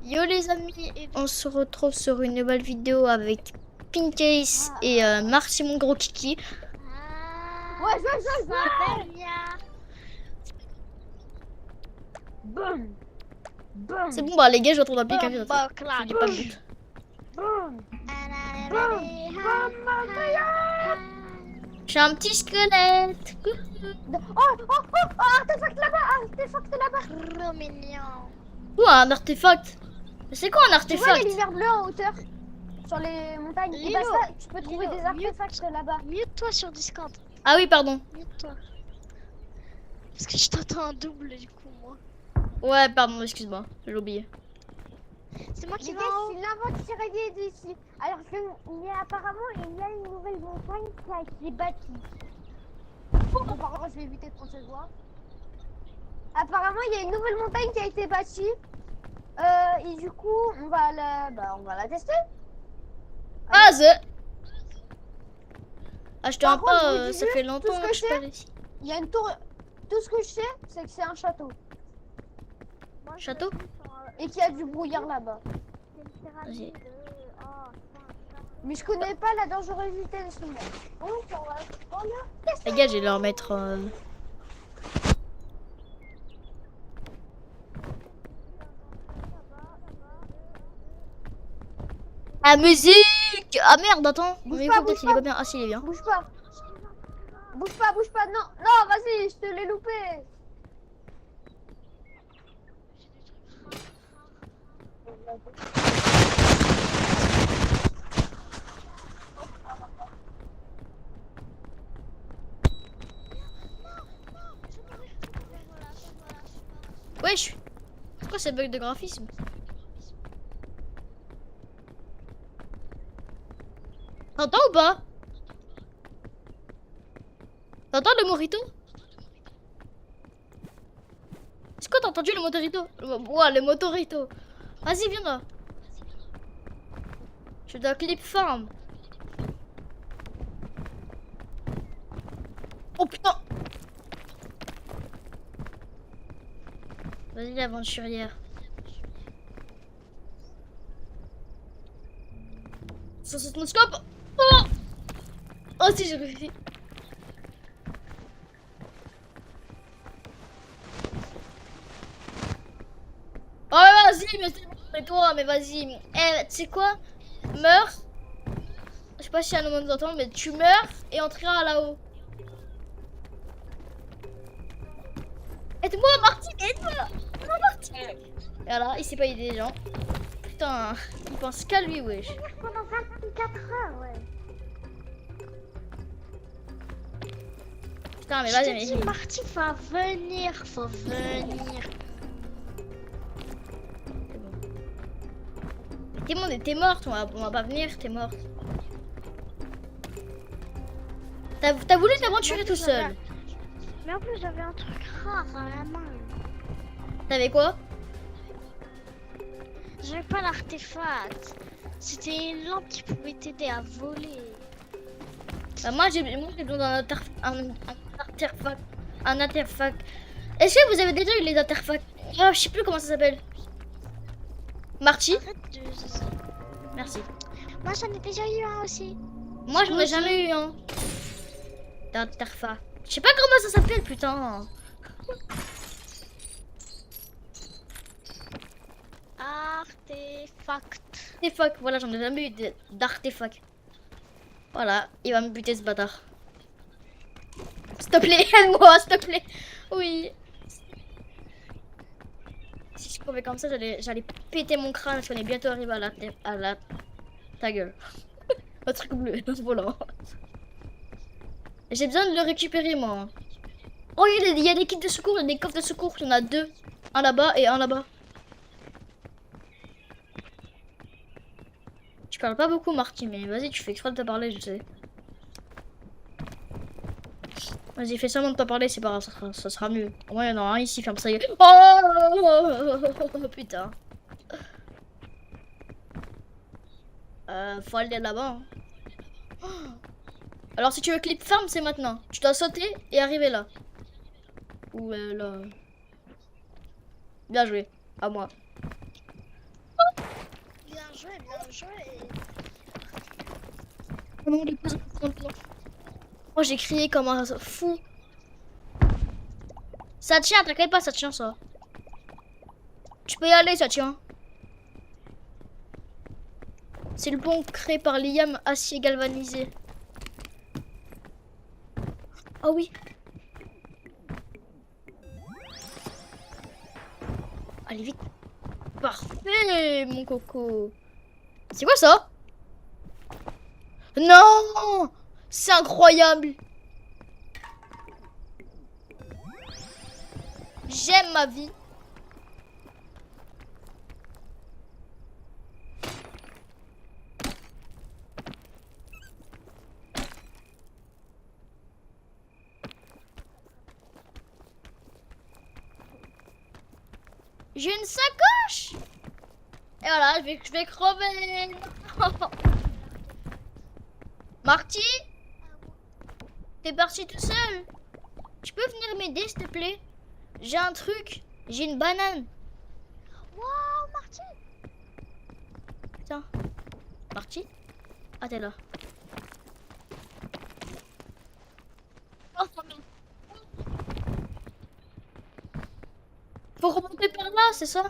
Yo les amis, on se retrouve sur une nouvelle vidéo avec Pincase et Marcy mon gros kiki. Ouais, Boum. Boum. C'est bon, bah les gars, je retrouve appeler quelqu'un d'autre. Bah, Je dis pas le but. Boum. Boum. Je suis un petit squelette. Artefact là-bas, Trop mignon. Ou un artefact. Mais c'est quoi un Tu vois les artefact? lumières bleues en hauteur sur les montagnes? Et bah Lilo, ça, tu peux trouver Lilo, des artefacts là-bas. Mute-toi sur Discord. Ah oui, pardon. Mute-toi. Parce que je t'entends en double du coup, moi. Ouais, pardon, excuse-moi, j'ai oublié. C'est moi qui Les vais gars, en je haut. suis l'aventurier d'ici. Alors il y a apparemment une nouvelle montagne qui a été bâtie. Bon, par contre, je vais éviter de prendre cette voie. Apparemment, il y a une nouvelle montagne qui a été bâtie. Et du coup, on va la tester. Ah, je te Par rends contre, je pas, vous dis ça juste fait tout longtemps ce que que je suis je pas sais. ici. Il y a une tour. Tout ce que je sais, c'est que c'est un château. Château? Et qu'il y a du brouillard là-bas. Vas-y. Mais je connais pas la dangerosité de ce monde. Donc, on va Les gars, je vais leur mettre... La musique! Ah merde, attends. Bouge Mais pas, peut-être il est pas bien. Ah si, il est bien. Bouge pas. Bouge pas. Non, non, vas-y, je te l'ai loupé. Wesh! C'est quoi ces bugs de graphisme? T'entends ou pas? T'entends le morito? C'est quoi, t'as entendu le motorito? Ouais, le motorito. Vas-y, viens là. Je dois clip farm. Oh putain! Vas-y, l'aventurière. Sur ce scope. Oh! Oh si, j'ai réussi. Oh vas-y, mais c'est toi, mais vas-y. Eh, tu sais quoi? Meurs. Je sais pas si à un moment nous entend, mais tu meurs et on te ira là-haut. Aide-moi, Marty, aide-moi! Non, Marty! Et voilà, il s'est pas aidé les gens. Putain, il pense qu'à lui, wesh. Pendant 24 heures, ouais. Putain, mais Je vas-y, te dis, mais... Marty, faut venir, faut venir. T'es bon, t'es morte, on va pas venir, t'es morte. T'as voulu t'aventurer tout seul. Mais en plus, j'avais un truc rare à la main. T'avais quoi? J'avais pas l'artefact. C'était une lampe qui pouvait t'aider à voler. Bah moi j'ai besoin d'un artefact. Un artefact. Est-ce que vous avez déjà eu les artefacts? Oh, je sais plus comment ça s'appelle. Marty? Arrête de... Merci. Moi, j'en ai déjà eu un aussi. Moi j'en ai jamais eu un. D'artefact. Je sais pas comment ça s'appelle, putain. Artefact. Artefact, voilà, j'en ai jamais eu d'artefact. Voilà, il va me buter ce bâtard. S'il te plaît, aide-moi, s'il te plaît. Oui. Si je pouvais comme ça, j'allais péter mon crâne parce qu'on est bientôt arrivé à la... Ta gueule. Un truc bleu, un volant. J'ai besoin de le récupérer, moi. Oh, il y a des kits de secours, il y a des coffres de secours. Il y en a deux. Un là-bas et un là-bas. Tu parles pas beaucoup, Marty, mais vas-y, tu fais exprès de te parler, je sais. Vas-y, fais seulement de pas parler, c'est pas grave, ça sera mieux. Au moins, il y en a un ici, ferme ça. Oh putain. Faut aller là-bas. Hein. Alors, si tu veux clip farm, c'est maintenant. Tu dois sauter et arriver là. Ou là. Bien joué. À moi. joué, bien joué. Non, les pauses en plan. Moi j'ai crié comme un fou. Ça tient, t'inquiète pas, ça tient ça. Tu peux y aller, ça tient. C'est le pont créé par Liam, acier galvanisé. Ah oui. Allez vite. Parfait, mon coco. C'est quoi ça? Non! C'est incroyable. J'aime ma vie. J'ai une sacoche. Et voilà, je vais crever. Marty, t'es parti tout seul. Tu peux venir m'aider, s'il te plaît? J'ai un truc. J'ai une banane. Waouh, Marty! Tiens. Marty? Ah, t'es là. Oh, faut remonter par là, c'est ça?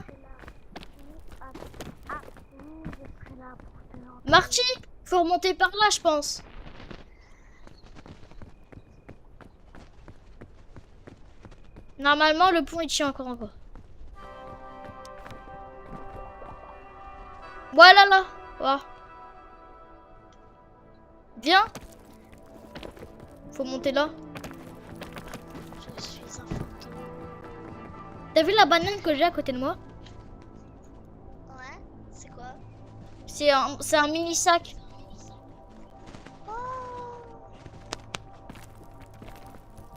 Marty, faut remonter par là, je pense. Normalement, le pont il tient encore. Voilà là. Voilà. Viens. Faut monter là. Je suis un fantôme. T'as vu la banane que j'ai à côté de moi? Ouais, c'est quoi? C'est un mini sac. Oh,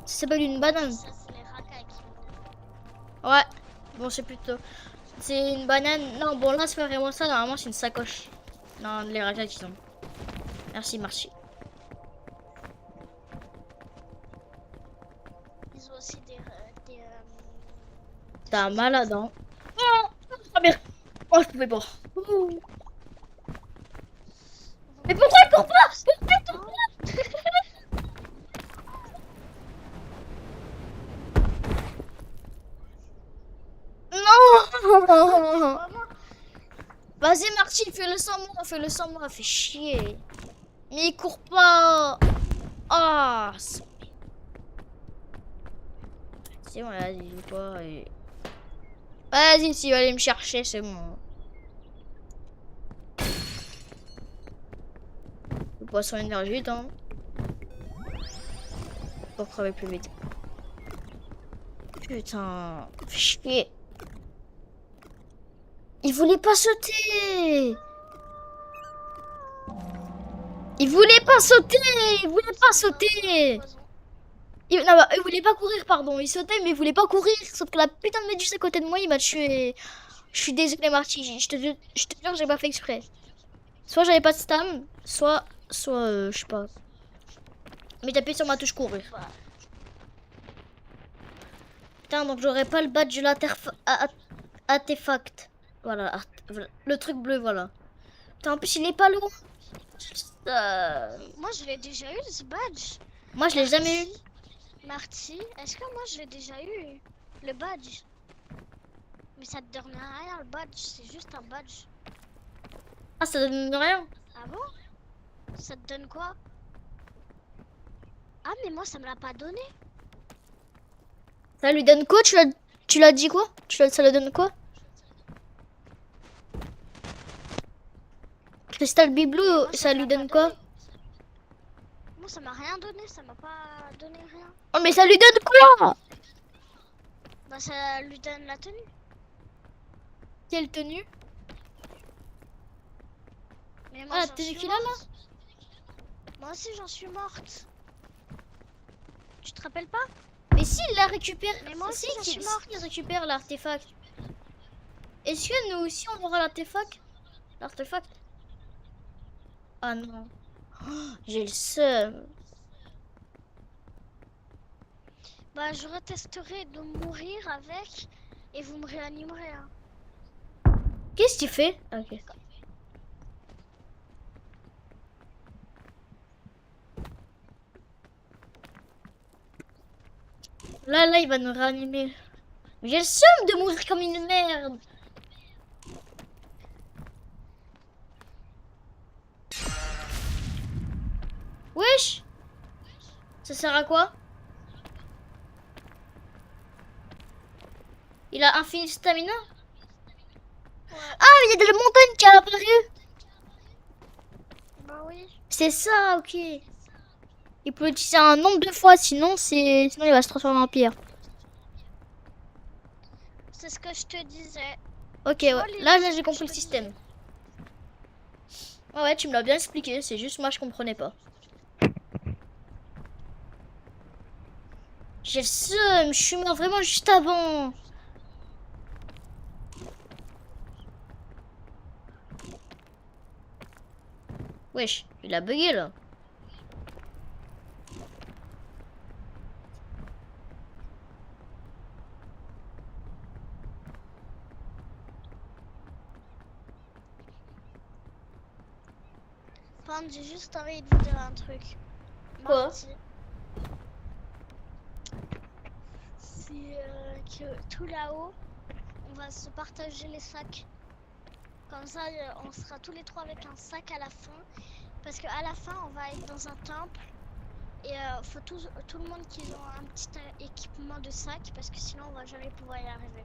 Ça s'appelle une banane. ça, c'est les racailles qui Ouais. Bon, c'est plutôt. C'est une banane. Non, bon, là, c'est pas vraiment ça. Normalement, c'est une sacoche. Non, les racailles qui sont. Merci, Marty. Ils ont aussi des T'es un malade, hein? Oh, ah, merde. Oh, je pouvais pas. Ouh. Mais pourquoi il court pas? Pourquoi il court pas? Non. Vas-y, Marty, fais-le sans moi, fais chier. Mais il court pas. Ah, c'est bon, vas-y, quoi. Vas-y, s'il va aller me chercher, c'est bon. Le poisson énergie vite, hein. Pour crever plus vite. Putain, fais chier. Il voulait pas sauter. Il voulait pas sauter. Il voulait pas sauter. Non, bah, il voulait pas courir, pardon. Il sautait, mais il voulait pas courir. Sauf que la putain de méduse à côté de moi, il m'a tué. Je suis désolée, Marty. Je te jure, j'ai pas fait exprès. Soit j'avais pas de stam, soit, je sais pas. Mais t'appuies sur ma touche courir. Putain, donc j'aurais pas le badge de l'artefact. Voilà, le truc bleu, voilà. Putain, en plus, il est pas loin. Moi, je l'ai déjà eu, ce badge. Moi, je l'ai jamais eu. Marty, est-ce que moi, je l'ai déjà eu, le badge? Mais ça te donne rien, le badge. C'est juste un badge. Ah, ça donne rien. Ah bon? Ça te donne quoi? Ah, mais moi, ça me l'a pas donné. Ça lui donne quoi? Tu l'as dit quoi? Ça lui donne quoi? Crystal Bibelou, Moi, ça me lui l'a donne pas quoi? donné. Moi, ça m'a rien donné. Ça m'a pas donné rien. Oh, mais ça lui donne quoi? Bah, ça lui donne la tenue. Quelle tenue? Mais moi, Ah, la j'en tenue suis qu'il a là? morte. Moi aussi, j'en suis morte. Tu te rappelles pas? Mais s'il la récupère. Mais moi aussi, j'en suis s'il morte. récupère l'artefact. Est-ce que nous aussi on aura l'artefact? Ah non. Oh, j'ai le seum. Bah, je retesterai de mourir avec et vous me réanimerez. Hein. Qu'est-ce que tu fais? Ok. Là, il va nous réanimer. Mais j'ai le seum de mourir comme une merde. Wesh. Ça sert à quoi? Il a infini stamina? Ah, il y a de la montagne qui a apparu. Bah oui. C'est ça, ok. Il peut utiliser un nombre de fois, sinon il va se transformer en pierre. C'est ce que je te disais. Ok, Tu vois, ouais. les Là, trucs j'ai que compris je le te système. Ouais, tu me l'as bien expliqué, c'est juste moi je comprenais pas. J'ai le seum, je suis mort vraiment juste avant. Wesh, il a bugué là. Enfin, j'ai juste envie de vous dire un truc. Quoi? Marty, c'est que tout là-haut, on va se partager les sacs. Comme ça, on sera tous les trois avec un sac à la fin. Parce qu'à la fin, on va être dans un temple. Et faut tout le monde qui ont un petit équipement de sac. Parce que sinon, on va jamais pouvoir y arriver.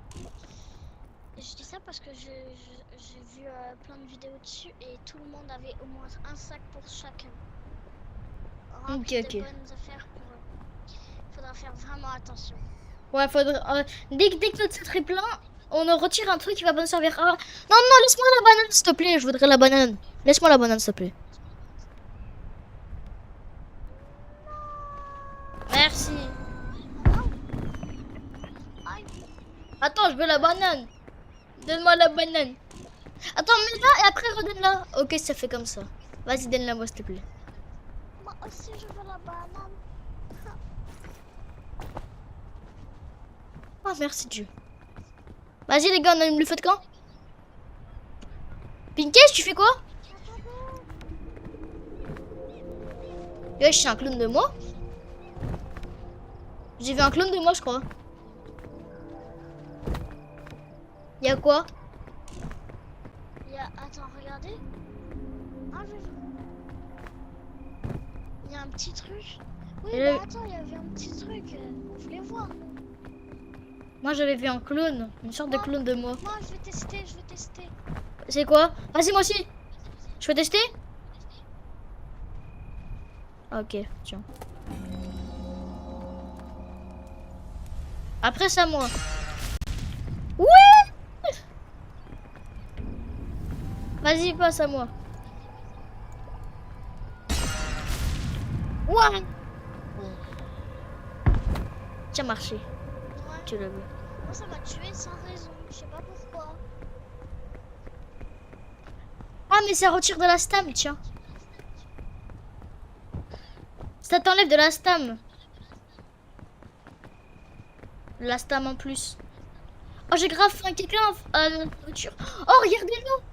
Et je dis ça parce que j'ai vu plein de vidéos dessus. Et tout le monde avait au moins un sac pour chacun. Rempli Ok. de bonnes affaires pour eux. Faudra faire vraiment attention. Ouais, faudrait. Dès que notre sac est plein, on en retire un truc qui va pas nous servir. Ah, non, non, laisse-moi la banane, s'il te plaît. Je voudrais la banane. Laisse-moi la banane, s'il te plaît. Merci. Aïe. Attends, je veux la banane. Donne-moi la banane. Attends, mets-la et après redonne-la. Ok, ça fait comme ça. Vas-y, donne-la moi, s'il te plaît. Moi aussi, je veux la banane. Oh, merci Dieu. Vas-y, les gars, on allume le feu de camp. Pinkage, tu fais quoi? Ouais, je suis un clone de moi. J'ai vu un clone de moi, je crois. Y'a quoi? Attends, regardez. Ah, il y a un petit truc. Oui, Et bah attends, il y avait un petit truc. On voulait voir. Moi, j'avais vu un clone. Une sorte de clone de moi. Moi, je vais tester, C'est quoi? Vas-y, moi aussi. Je peux tester? Ok, tiens. Après, c'est à moi. Ouais! Vas-y, passe à moi. Ouais! Tiens, marché. Ouais. Tu l'as vu. Moi, ça m'a tué sans raison. Je sais pas pourquoi. Ah, mais ça retire de la stam, tiens. Ça t'enlève de la stam. La stam en plus. Oh, j'ai grave faim. Quelqu'un a la nourriture. Oh, regardez-le.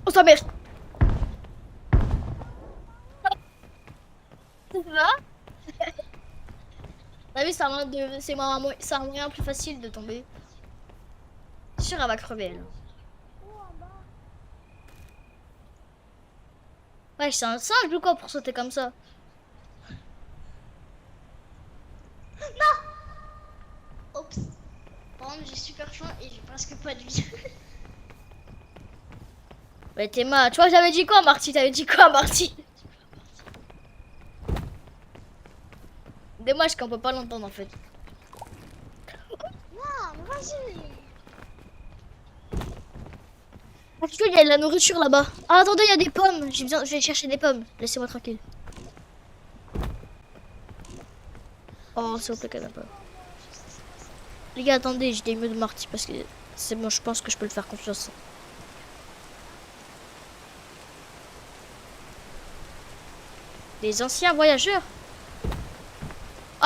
Oh, sa mère. Ça va? T'as vu, c'est un moyen plus facile de tomber. C'est sûr, elle va crever, elle. Ouais, c'est un singe ou quoi pour sauter comme ça? Oups. Par contre, j'ai super faim et j'ai presque pas de vie. Mais t'es mal. Tu vois, j'avais dit quoi, Marty? T'avais dit quoi, Marty? Dommage qu'on peut pas l'entendre en fait. Non, mais vas-y. Ah, tu vois, il y a de la nourriture là-bas. Ah, attendez, il y a des pommes. Je vais chercher des pommes. Laissez-moi tranquille. Oh, s'il vous plaît, qu'elle n'a pas. Les gars, attendez, j'ai des mots de Marty parce que c'est bon, je pense que je peux le faire confiance. Des anciens voyageurs.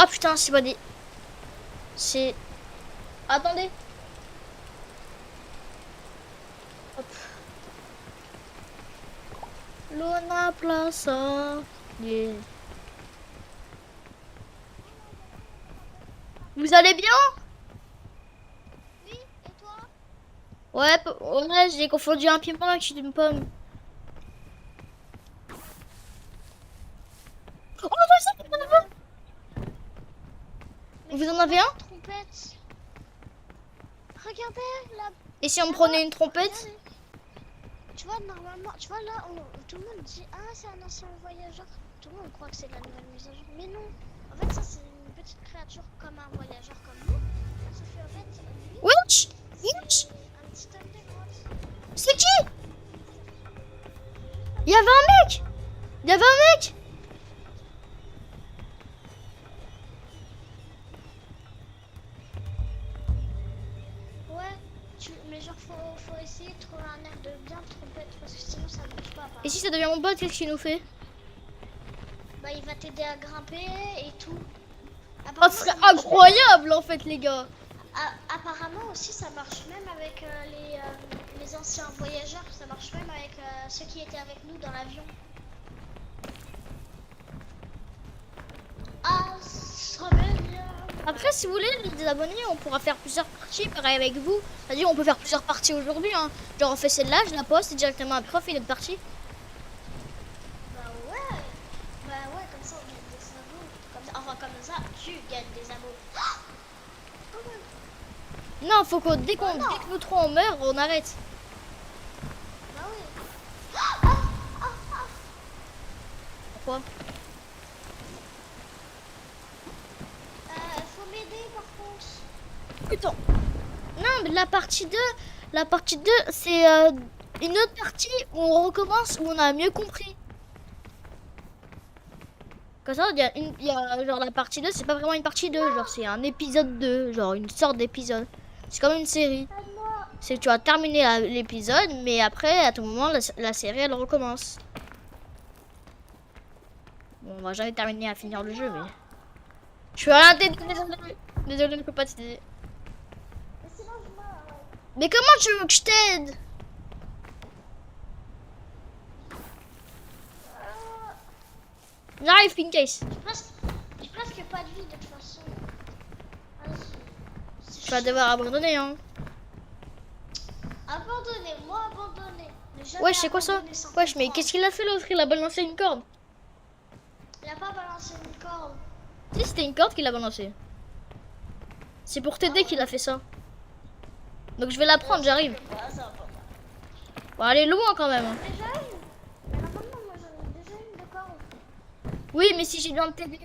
Ah putain, c'est pas des... C'est... Attendez. Hop. Luna Plaza. Yeah. Vous allez bien? Oui, et toi? Ouais, j'ai confondu un piment avec une pomme. Oh, vous en avez un? Trompette. Regardez là. Et si on prenait une trompette? Regardez. Tu vois, normalement, tu vois là, tout le monde dit ah, c'est un ancien voyageur. Tout le monde croit que c'est la nouvelle mise à jour. Mais non, en fait, ça c'est une petite créature comme un voyageur comme nous. Sauf qu'en fait, lui, Wesh! c'est Wesh! un petit homme des grottes. C'est qui? Il y avait un mec! Il y avait un mec! Ouais, mais genre, faut essayer de trouver un air de bien trompette parce que sinon ça marche pas. Et si ça devient mon pote, qu'est-ce qu'il nous fait? Bah, il va t'aider à grimper et tout. Oh, Apparemment, ce ça serait marche incroyable en fait, les gars! apparemment aussi, ça marche même avec les anciens voyageurs. Ça marche même avec ceux qui étaient avec nous dans l'avion. Ah, ça serait bien. Après, si vous voulez, les abonnés, on pourra faire plusieurs parties, pareil avec vous. C'est-à-dire, on peut faire plusieurs parties aujourd'hui. Hein. Genre, on fait celle-là, je la poste et directement après, on fait une autre partie. Bah ouais. Bah ouais, comme ça, on gagne des abos. Enfin, comme ça, tu gagnes des abos. Ah, quand même. Non, faut que dès non. que nous trois on meurt, on arrête. Bah oui. Pourquoi? Faut m'aider par contre. Putain. Non, mais la partie 2, c'est une autre partie où on recommence, où on a mieux compris. Comme ça, il y a genre la partie 2, c'est pas vraiment une partie 2, genre c'est un épisode 2, genre une sorte d'épisode. C'est comme une série. C'est que tu vas terminer l'épisode, mais après, à tout moment, la série, elle recommence. Bon, on va jamais terminer à finir le jeu, mais... Je suis à l'intérieur, désolé. Désolé, je ne peux pas t'aider. Mais sinon, je meurs. Mais comment tu veux que je t'aide? J'arrive, Pinkcase. J'ai presque pas de vie de toute façon. Vas-y. Tu vas devoir abandonner, hein. Abandonner, moi abandonner. Wesh, c'est quoi ça? Wesh, mais qu'est-ce qu'il a fait l'autre? Il a balancé une corde. Il a pas balancé une corde. Si, c'était une corde qu'il a balancée. C'est pour t'aider qu'il a fait ça. Donc je vais la prendre, j'arrive. Bon, aller loin quand même. Hein. Déjà une. Mais normalement, moi j'en ai déjà une de corde. Oui, mais si j'ai besoin de t'aider.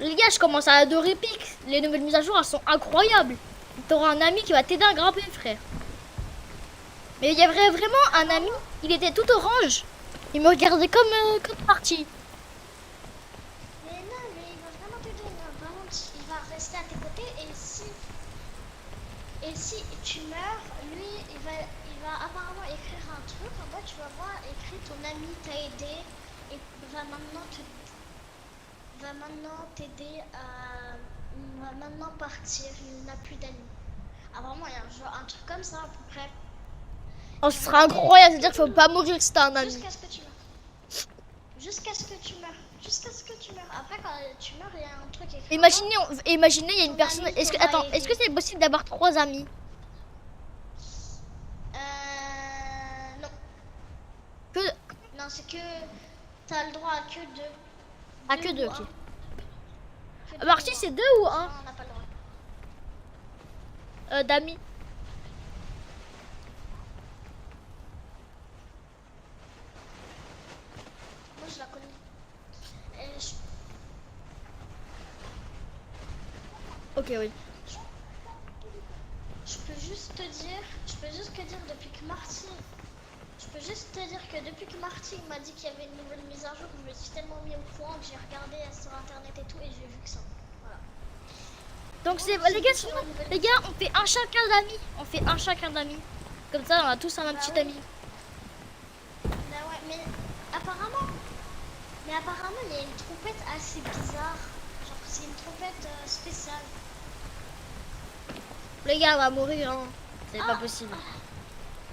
Les gars, je commence à adorer Pic. Les nouvelles mises à jour, elles sont incroyables. T'auras un ami qui va t'aider à grimper, frère. Mais il y avait vraiment un ami, il était tout orange. Il me regardait comme parti. Mais non, mais il va vraiment t'aider. Il va rester à tes côtés et si tu meurs, lui, il va apparemment écrire un truc. En bas, tu vas voir écrit ton ami t'a aidé et va maintenant t'aider à... va maintenant partir. Il n'a plus d'amis. Apparemment, il y a un truc comme ça à peu près. Oh, ce sera incroyable, c'est-à-dire qu'il faut pas mourir si t'as un ami. Jusqu'à ce que tu meurs. Jusqu'à ce que tu meurs. Jusqu'à ce que tu meurs. Après, quand tu meurs, il y a un truc écrit. Imaginez, il y a une personne. ami Est-ce que, t'aura attends, aidé. est-ce que c'est possible d'avoir 3 amis? Non. Que, Non, c'est que t'as le droit à que 2. ah, que 2, ok. Que Marty, deux ou c'est un. 2 ou 1 Non, on n'a pas le droit. d'amis? Moi, je la connais. Ok, oui. Je peux juste te dire depuis que Marty. Je peux juste te dire que depuis que Marty m'a dit qu'il y avait une nouvelle mise à jour, je me suis tellement mis au courant que j'ai regardé sur internet et tout et j'ai vu que ça. Voilà. Donc c'est les gars, sinon, les gars, on fait un chacun d'amis. On fait un chacun d'amis. Comme ça, on a tous un Bah petit oui. ami. Bah ouais, mais apparemment, il y a une trompette assez bizarre. Genre, c'est une trompette spéciale. Les gars, on va mourir, hein. C'est pas Ah. possible.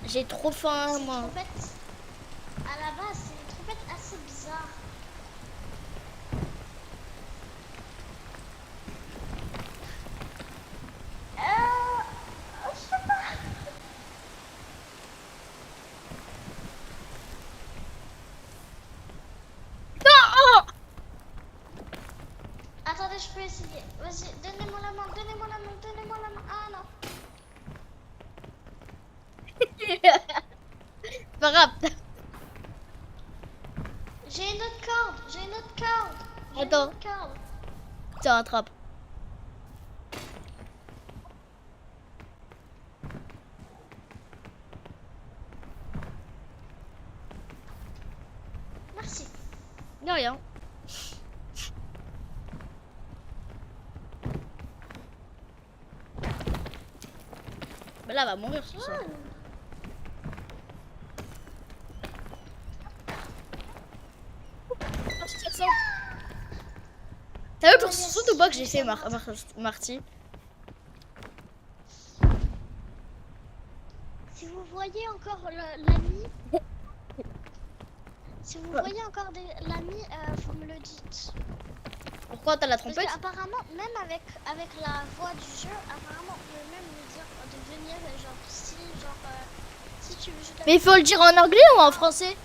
J'ai trop faim, C'est une moi. trompette. À la base, c'est une trompette assez bizarre. Je sais pas. Non, Attendez, je peux essayer. Vas-y, donnez-moi la main, donnez-moi la main, donnez-moi la main. Ah non. C'est pas grave. J'ai une autre corde, j'ai une autre corde. J'ai une Attends. autre corde. Tiens, attrape. Merci. De rien. Mais là, elle va mourir, c'est ça. T'as vu pour ce saut ou pas que j'ai fait Marty? Si vous voyez encore l'ami, si vous voyez encore l'ami, vous me le dites. Pourquoi t'as la Parce trompette? qu'apparemment, même avec la voix du jeu, apparemment, on peut même lui dire de venir, si tu veux jouer. Mais il faut le dire en anglais ou en français?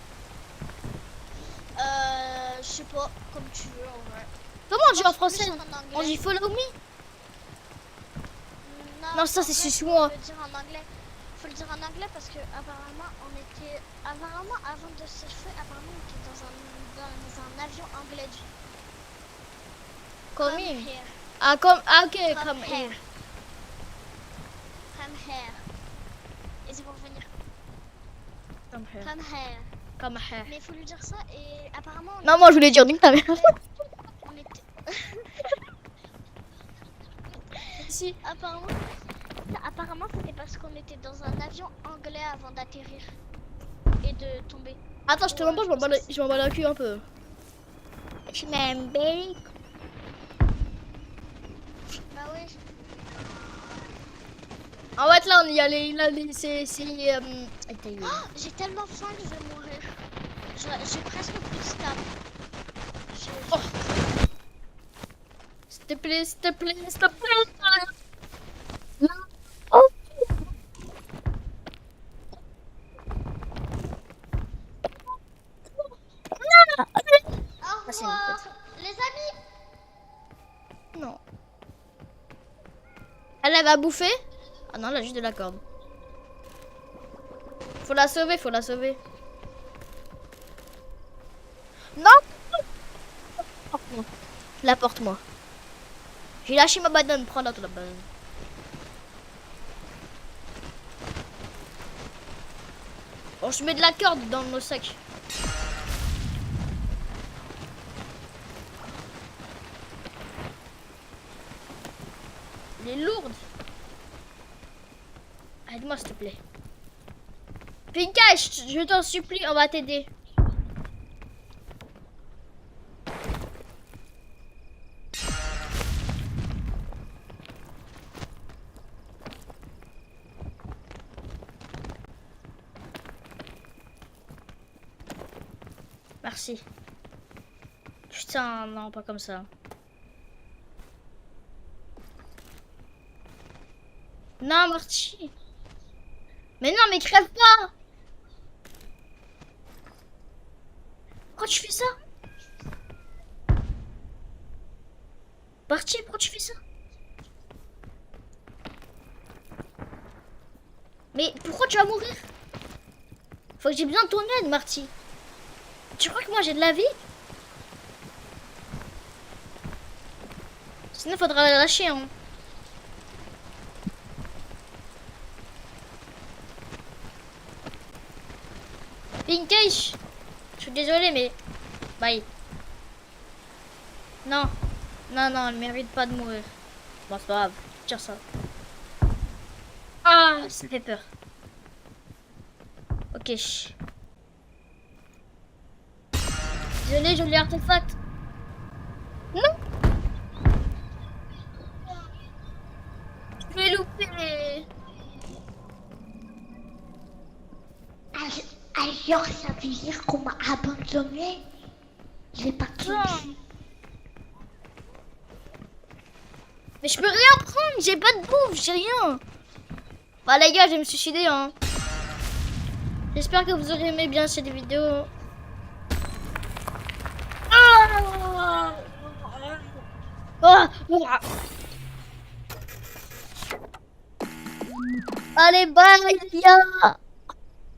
Je sais pas, comme tu veux en vrai. Comment on dit en français? Plus en anglais. On dit follow me? Non, ça, en c'est vrai, suis-moi. Faut le dire en anglais. Faut le dire en anglais parce que apparemment avant de se faire, apparemment on était dans un avion anglais du. Come Come in. here. Ah, ok, Come come here. in. Come here. Et c'est pour venir. Come here. Come here. Come here. Mais il faut lui dire ça et apparemment Non, moi, je voulais dire nique ta mère. on était Si. apparemment c'était parce qu'on était dans un avion anglais avant d'atterrir et de tomber. Attends, je te demande pas, je m'en bats la cul un peu. Je m'embête. Bah oui. En fait, là, on y allait. Là, c'est. Oh, j'ai tellement faim que je vais mourir. J'ai presque plus de stamina. Oh. S'il te plaît, s'il te plaît, s'il te plaît. Oh. Au c'est revoir, les amis. Non. Elle va bouffer? Ah non, elle a juste de la corde. Faut la sauver, faut la sauver. Non! La porte-moi. J'ai lâché ma banane, prends la banane. Bon, je mets de la corde dans nos sacs. Elle est lourde. Aide-moi s'il te plaît. Pinka, je t'en supplie, on va t'aider. Merci. Putain, non, pas comme ça. Non, Marty. Mais non, mais crève pas. Pourquoi tu fais ça? Marty, pourquoi tu fais ça? Mais pourquoi tu vas mourir? Faut que j'ai besoin de ton aide, Marty. Tu crois que moi j'ai de la vie? Sinon, faudra la lâcher, hein. Pinkish, je suis désolée, mais... Bye. Non. Non, non, elle mérite pas de mourir. Bon, c'est pas grave. Tire ça. Ah, ça fait peur. Ok. Désolé, je l'ai artefact. Non. Je vais louper. Alors, ça veut dire qu'on m'a abandonné. Je vais partir Non. ici. Mais je peux rien prendre, j'ai pas de bouffe, j'ai rien. Bah les gars, je vais me suicider hein. J'espère que vous aurez aimé bien cette vidéo. Ah. Ah. Allez, bye les gars.